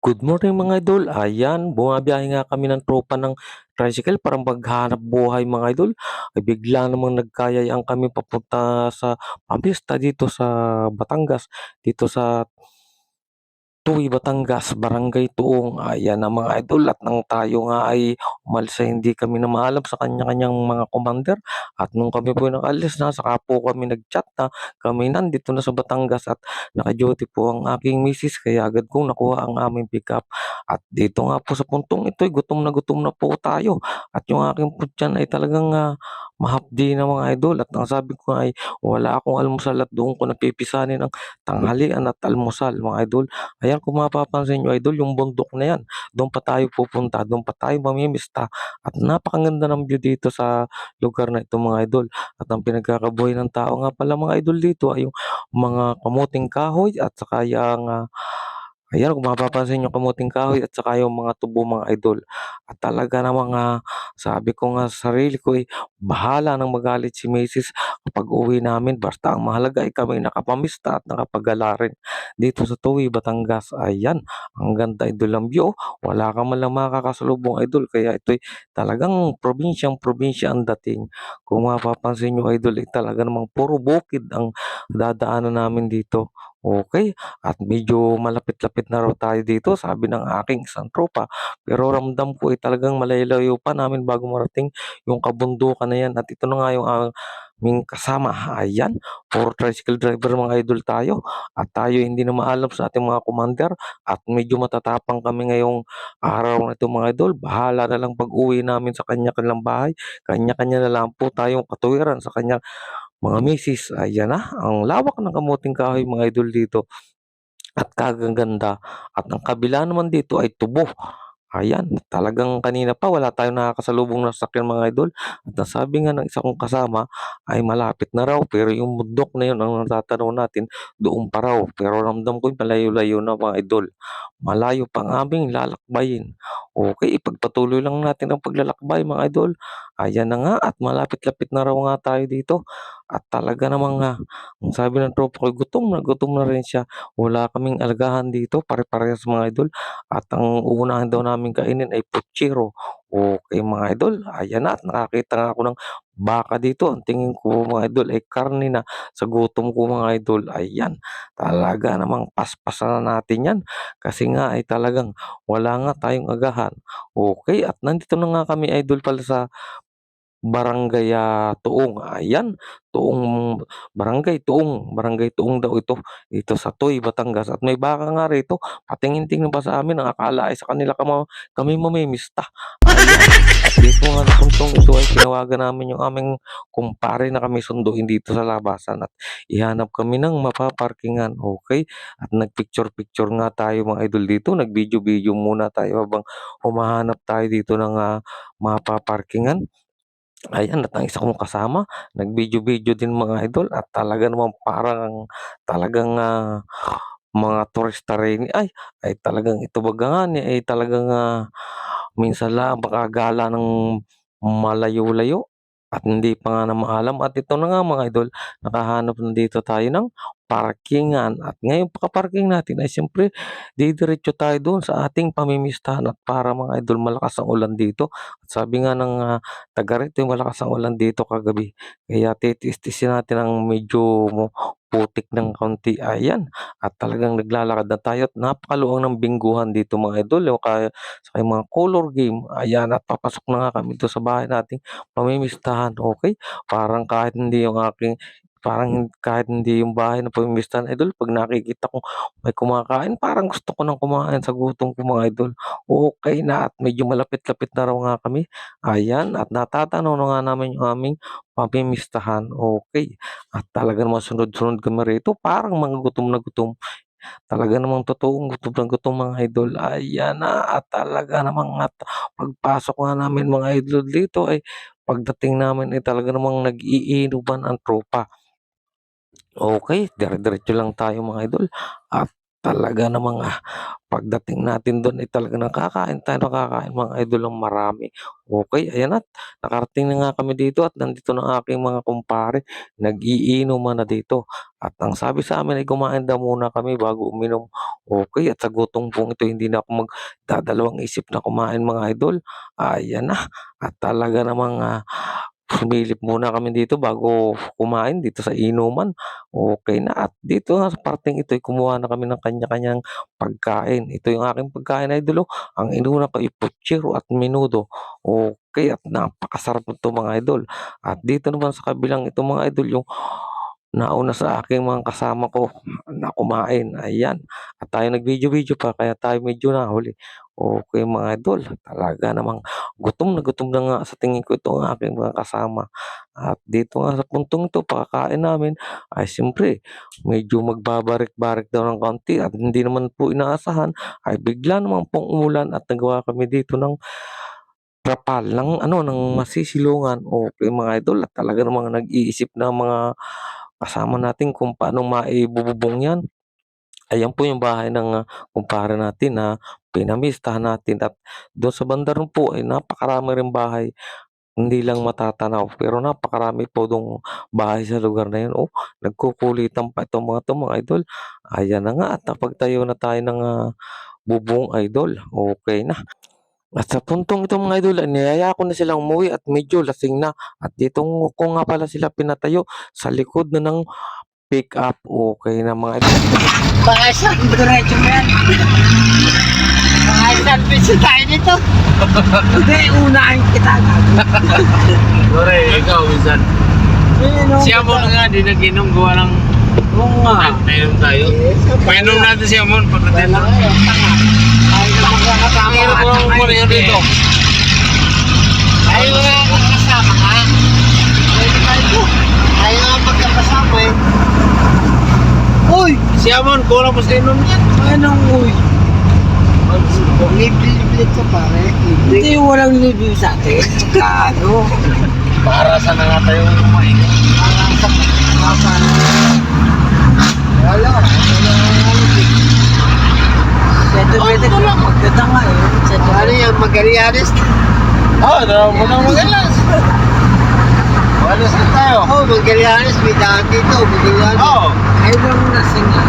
Good morning mga idol. Ayan, bumabiyahe nga kami ng tropa ng tricycle para maghanap buhay mga idol. Ay bigla namang nagkayayaan kami papunta sa pista dito sa Batangas, dito sa Tuy, Batangas, Barangay Tuong. Ayan na mga idol at nang tayo nga ay umalis ay hindi kami na maalam sa kanya-kanyang mga commander. At nung kami po nakaalis na, saka po kami nag-chat na kami nandito na sa Batangas at naka-duty po ang aking misis kaya agad kong nakuha ang aming pickup. At dito nga po sa puntong ito, gutom na po tayo. At yung aking putyan ay talagang mahapdi na mga idol. At ang sabi ko ay wala akong almusal at doon ko napipisanin ang tanghalian at almusal mga idol. Ayan, kung mapapansin niyo idol, yung bundok na yan, do'n pa tayo pupunta, do'n pa tayo mamimista at napakaganda ng view dito sa lugar na ito mga idol. At ang pinagkakabuhay ng tao nga pala mga idol dito ay yung mga kamuting kahoy at saka yang, ayan kung mapapansin yung kamuting kahoy at saka yung mga tubo mga idol. At talaga namang, sabi ko nga sa sarili ko, eh, bahala ng magalit si misis kapag uwi namin basta ang mahalaga ay kami nakapamista at nakapagala rin dito sa Tuwi, Batangas. Ayan, ang ganda idol ng view, oh. Wala ka man lang makakasalubong idol kaya ito'y talagang probinsyang-probinsya ang dating. Kung mapapansin niyo idol, eh, talaga namang puro bukid ang dadaanan namin dito. Okay, at medyo malapit-lapit na raw tayo dito sabi ng aking isang tropa. Pero ramdam ko, eh, talagang malalayo pa namin bago marating yung kabundukan na yan at ito na nga yung aming kasama. Ayan, puro tricycle driver mga idol tayo at tayo hindi na maalam sa ating mga commander at medyo matatapang kami ngayong araw na ito mga idol. Bahala na lang pag-uwi namin sa kanya-kanilang bahay. Kanya-kanya na lang po tayong katuwiran sa kanya mga misis. Ayan na, ang lawak ng kamuting kahoy mga idol dito at kagaganda. At ang kabila naman dito ay tubo. Ayan, talagang kanina pa wala tayong nakakasalubong na sasakyan mga idol at ang sabi nga ng isa kong kasama ay malapit na raw pero yung bundok na yun ang natatanaw natin doon pa raw. Pero ramdam ko malayo-layo na mga idol. Malayo pa ang aming lalakbayin. Okay, ipagpatuloy lang natin ang paglalakbay mga idol. Ayan na nga at malapit-lapit na raw nga tayo dito. At talaga namang ang sabi ng tropa ko, gutom na rin siya. Wala kaming alagahan dito, pare-parehas mga idol. At ang uunahin daw naming kainin ay putsiro. Okay mga idol, ayan na at nakakita nga ako ng baka dito. Ang tingin ko mga idol ay karne na sa gutom ko mga idol. Ayan, talaga namang paspasan na natin yan. Kasi nga ay talagang wala nga tayong agahan. Okay, at nandito na nga kami idol pala sa Barangay, Tuong, ayan, Barangay Tuong daw ito, dito sa Tuy, Batangas at may baka nga rito, patingin-tingin pa sa amin ang akala ay sa kanila kami mamimista, ayan. At dito nga sa puntong ito ay tinawagan namin yung aming kumpare na kami sunduin dito sa labasan at ihanap kami ng mapaparkingan, okey. At nag-picture-picture nga tayo mga idol dito, nag-video-video muna tayo habang humahanap tayo dito ng, mapaparkingan. Ayan at ang isa kong kasama nag-video-video din mga idol at talaga namang parang talagang, mga turista rin ay talagang ito baga nga ni ay talagang, minsan lang makagala ng malayo-layo at hindi pa nga na maalam at ito na nga mga idol, nakahanap na dito tayo ng parkingan at ngayong pagka-parking natin ay siyempre didiretso tayo doon sa ating pamimistahan at para mga idol malakas ang ulan dito. At sabi nga ng, taga rito, malakas ang ulan dito kagabi kaya titiis-tiisin natin ang medyo putik ng kaunti, ayan. At talagang naglalakad na tayo at napakaluwang ng bingguhan dito mga idol, yung kaya saka yung mga color game, ayan at papasok na nga kami dito sa bahay nating pamimistahan, okey. Parang kahit hindi yung bahay na pamimistahan idol 'pag nakikita ko may kumakain parang gusto ko ng kumain sa gutom ko mga idol. Okey na at medyo malapit-lapit na raw nga kami, ayan at natatanaw na nga namin yung aming pamimistahan, okey. At talaga namang sunod-sunod kami rito parang mga gutom na gutom. Talaga namang totoong gutom na gutom mga idol. Ayan na at talaga namang at pagpasok nga namin mga idol dito ay pagdating namin ay talaga namang nag-iinuman ang tropa. Okey, dire-diretso lang tayo mga idol at talaga namang, pagdating natin dun ay talagang nakakain mga idol ng marami. Okey, ayan at nakarating na nga kami dito at nandito na ang aking mga kumpare, nag-iinuman na dito. At ang sabi sa'min ay kumain daw muna kami bago uminom. Okey, at sa gutom pong ito hindi na ako magdadalawang isip na kumain mga idol. Ayan na, at talaga namang, sumilip muna kami dito bago kumain dito sa inuman. Okey na, at dito nga sa parteng ito ay kumuha na kami ng kanya-kanyang pagkain. Ito yung aking pagkain idol, ang inuna ko ay putsiro at menudo. Okey, at napakasarap nito mga idol. At dito naman sa kabilang ito mga idol yung nauna sa aking mga kasama ko na kumain, ayan. At tayo nag-video-video pa kaya tayo medyo nahuli. Okey mga idol, talaga namang gutom na nga sa tingin ko itong aking mga kasama. At dito nga sa puntong ito pagkakain namin ay siyempre medyo magbabarik-barik daw ng kaunti at hindi naman po inaasahan ay bigla naman pong umulan at nagawa kami dito ng trapal ng ano, ng masisilungan. Okey mga idol, at talaga namang nag-iisip na mga kasama natin kung paano maibububong 'yan. Ayan po yung bahay ng, kumpare natin na pinamistahan natin at dun sa banda ron po ay napakarami ring bahay, hindi lang matatanaw pero napakarami po dong bahay sa lugar na yun. Oh, nagkukulitan pa itong mga 'to mga idol. Ayan na nga at napagtayo na tayo ng, bubong idol, okey na. At sa puntong ito mga idol ay niyaya ko na silang umuwi at medyo lasing na at dito ko nga pala sila pinatayo sa likod na ng pick-up. Okey na mga idol. Baka isang diretso mo yan. Baka isang piso tayo nito. Hindi, unahin kita. Sore, ikaw minsan. Si Amon nga, di nag-inom gawa ng Oo nga. nainom tayo. Painom natin si Amon pagdating Wala na. kayo, tanga. Ayaw na magkakasama. Ang hirap mo lang muna yun dito. Ayaw na magkakasama ka. Ayaw na magkakasama eh. Uy! Si Amon, kulang pa sa inom yan. Anong uy? Libre-libre ka pare. Hindi, walang libre sa atin. Tsaka ano? Para sa na nga tayo kumain. Parang sa kapan. Wala. Seto pwede ko lang. Magkata nga eh. Seto ano yan? Magarianis? Oo, dalawa mo nang magalas. Magalas na tayo. Oo, Magarianis. May daan dito. Magarianis. Oo. Ayaw lang nasing nga.